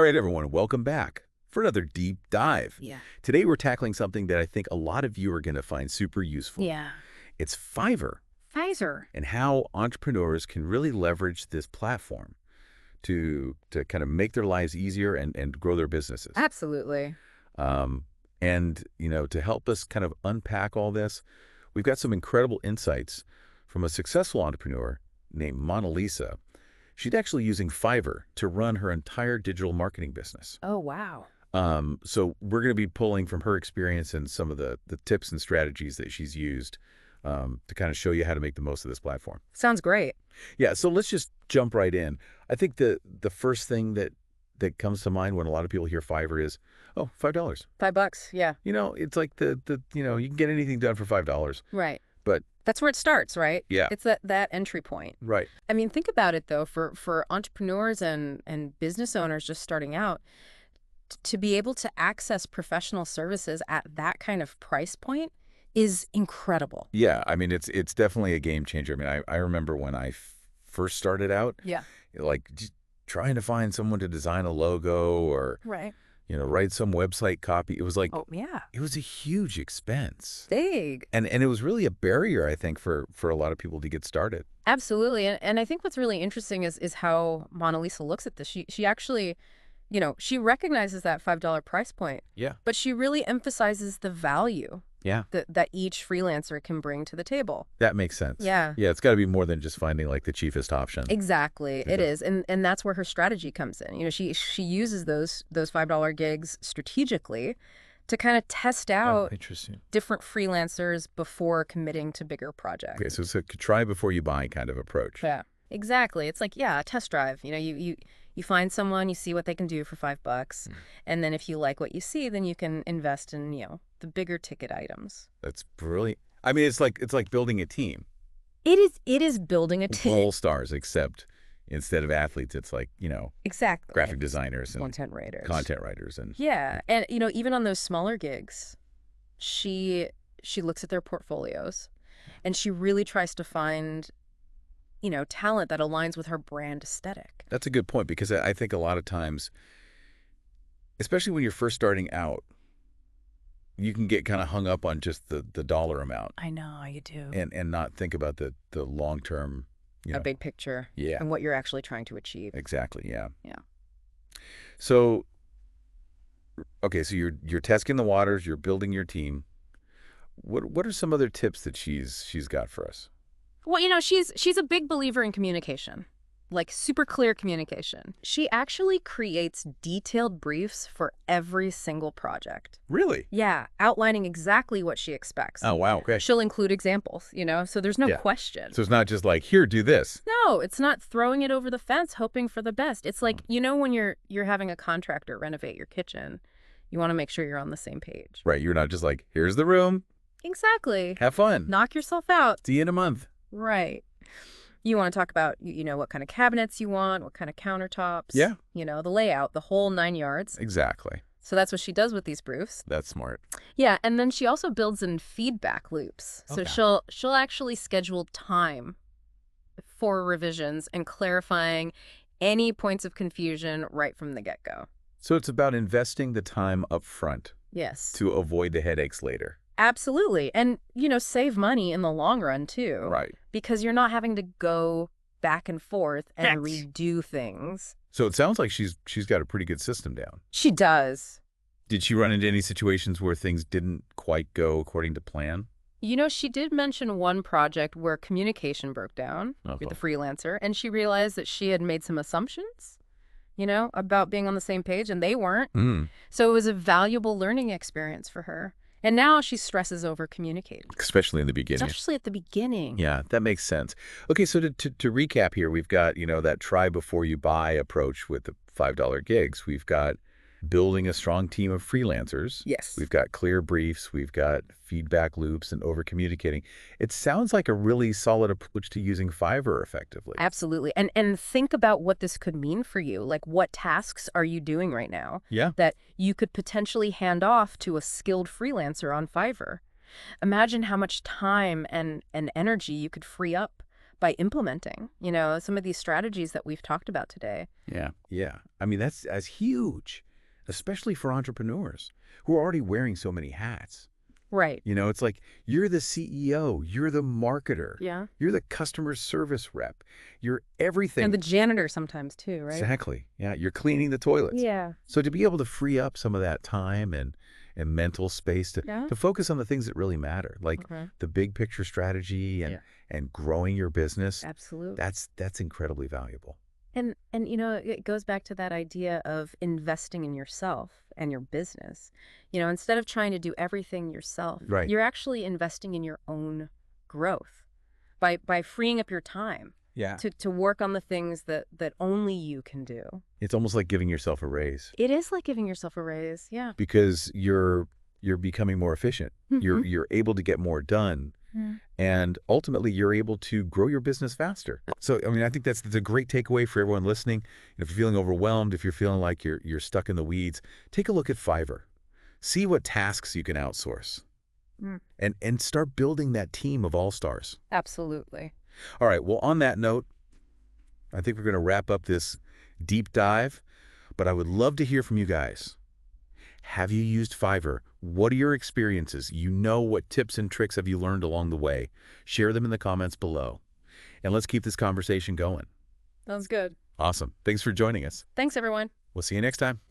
All right, everyone, welcome back for another deep dive. Yeah. Today, we're tackling something that I think a lot of you are going to find super useful. Yeah. It's Fiverr Pfizer. and how entrepreneurs can really leverage this platform to kind of make their lives easier and grow their businesses. Absolutely. Um, to help us kind of unpack all this, we've got some incredible insights from a successful entrepreneur named Mona Lisa. She's actually using Fiverr to run her entire digital marketing business. Oh, wow. So we're going to be pulling from her experience and some of the tips and strategies that she's used to kind of show you how to make the most of this platform. Sounds great. Yeah, so let's just jump right in. I think the first thing that comes to mind when a lot of people hear Fiverr is, oh, $5. $5. Yeah. It's like you can get anything done for $5. Right. But that's where it starts, right? yeah. It's that entry point. Right. I mean, think about it, though, for entrepreneurs and business owners just starting out, to be able to access professional services at that kind of price point is incredible. Yeah, I mean, it's definitely a game changer. I mean, I remember when I first started out, Yeah. like just trying to find someone to design a logo or, Right. write some website copy. It was like, Oh, yeah. it was a huge expense. Big. And it was really a barrier, I think, for a lot of people to get started. Absolutely. And I think what's really interesting is how Mona Lisa looks at this. She actually, she recognizes that $5 price point. Yeah. But she really emphasizes the value Yeah. that each freelancer can bring to the table. That makes sense. Yeah. Yeah, it's got to be more than just finding like the cheapest option. Exactly. Yeah. It is. And that's where her strategy comes in. She uses those $5 gigs strategically to kind of test out Interesting. different freelancers before committing to bigger projects. Okay, so it's a try before you buy kind of approach. Yeah. Exactly. It's like, a test drive. You find someone, you see what they can do for $5, and then if you like what you see, then you can invest in, the bigger ticket items. That's brilliant. I mean, it's like building a team. It is building a team. All stars, except instead of athletes, it's like, Exactly. graphic designers and Content writers. and Yeah. And, even on those smaller gigs, she looks at their portfolios and she really tries to find, talent that aligns with her brand aesthetic. That's a good point, because I think a lot of times, especially when you're first starting out, you can get kind of hung up on just the dollar amount. I know, you do. And not think about the long-term, A big picture. Yeah. And what you're actually trying to achieve. Exactly, yeah. Yeah. So, okay, so you're testing the waters, you're building your team. What are some other tips that she's got for us? Well, she's a big believer in communication, like super clear communication. She actually creates detailed briefs for every single project. Really? Yeah, outlining exactly what she expects. Oh, wow, okay. She'll include examples, so there's no question. So it's not just like, here, do this. No, it's not throwing it over the fence, hoping for the best. It's like, when you're having a contractor renovate your kitchen, you want to make sure you're on the same page. Right, you're not just like, here's the room. Exactly. Have fun. Knock yourself out. See you in a month. Right. You want to talk about, what kind of cabinets you want, what kind of countertops. Yeah. The layout, the whole 9 yards. Exactly. So that's what she does with these briefs. That's smart. Yeah, and then she also builds in feedback loops. So Okay. she'll actually schedule time for revisions and clarifying any points of confusion right from the get-go. So it's about investing the time up front Yes. to avoid the headaches later. Absolutely. And, save money in the long run, too. Right. Because you're not having to go back and forth and redo things. So it sounds like she's got a pretty good system down. She does. Did she run into any situations where things didn't quite go according to plan? She did mention one project where communication broke down with the freelancer, and she realized that she had made some assumptions, about being on the same page, and they weren't. So it was a valuable learning experience for her. And now she stresses over communicating. Especially in the beginning. Especially at the beginning. Yeah, that makes sense. Okay, so to recap here, we've got, that try before you buy approach with the $5 gigs. We've got building a strong team of freelancers. Yes. We've got clear briefs. We've got feedback loops and over-communicating. It sounds like a really solid approach to using Fiverr effectively. Absolutely. And think about what this could mean for you. Like, what tasks are you doing right now that you could potentially hand off to a skilled freelancer on Fiverr? Imagine how much time and energy you could free up by implementing, some of these strategies that we've talked about today. Yeah, yeah. I mean, that's huge, especially for entrepreneurs who are already wearing so many hats. Right. It's like you're the CEO, you're the marketer, Yeah. you're the customer service rep, you're everything. And the janitor sometimes too, right? Exactly. Yeah, you're cleaning the toilets. Yeah. So to be able to free up some of that time and mental space to focus on the things that really matter, like the big picture strategy and growing your business. Absolutely. That's incredibly valuable. And it goes back to that idea of investing in yourself and your business. Instead of trying to do everything yourself, Right. you're actually investing in your own growth by freeing up your time to work on the things that only you can do. It's almost like giving yourself a raise. It is like giving yourself a raise, yeah. Because you're becoming more efficient. You're able to get more done. And ultimately, you're able to grow your business faster. So, I mean, I think that's a great takeaway for everyone listening. If you're feeling overwhelmed, if you're feeling like you're stuck in the weeds, take a look at Fiverr. See what tasks you can outsource. And start building that team of all-stars. Absolutely. All right. Well, on that note, I think we're going to wrap up this deep dive. But I would love to hear from you guys. Have you used Fiverr? What are your experiences? What tips and tricks have you learned along the way? Share them in the comments below. And let's keep this conversation going. Sounds good. Awesome. Thanks for joining us. Thanks, everyone. We'll see you next time.